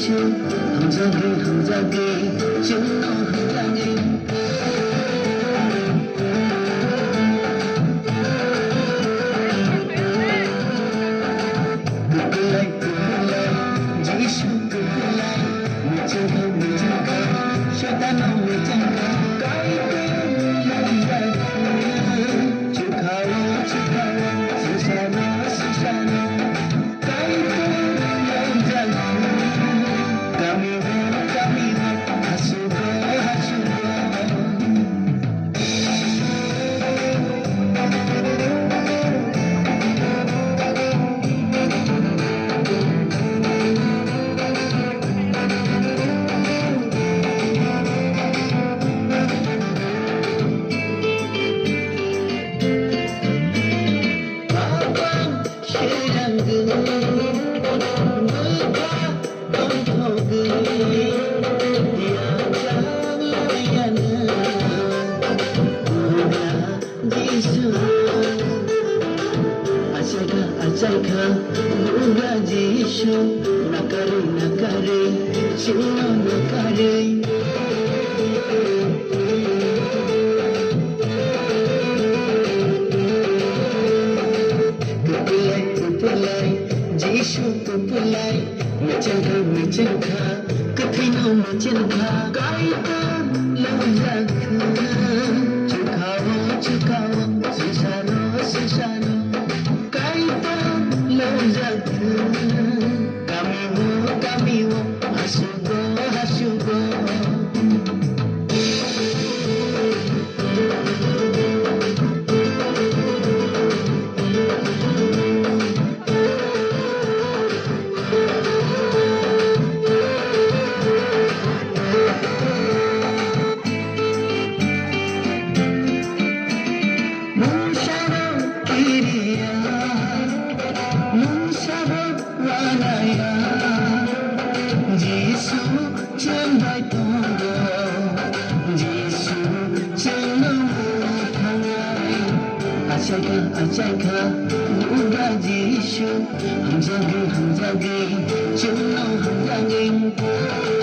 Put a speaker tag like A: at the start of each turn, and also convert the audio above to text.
A: Giêsu, हम जागे चलो हम जागे Kukulai Giêsu kukulai menjaga syaitan menjaga kau yang jaga cukau susana kau yang jaga kami hasuga Ajaika buga Giêsu nakare sino nakare kupulai Giêsu kupulai menjaga kathino menjaga kaita lajaga cukau susano kami wo hasugo Giêsu trên vai tôi Giêsu trên lưng thang ai ajaika buga Giêsu हम जागे चलो हम जागे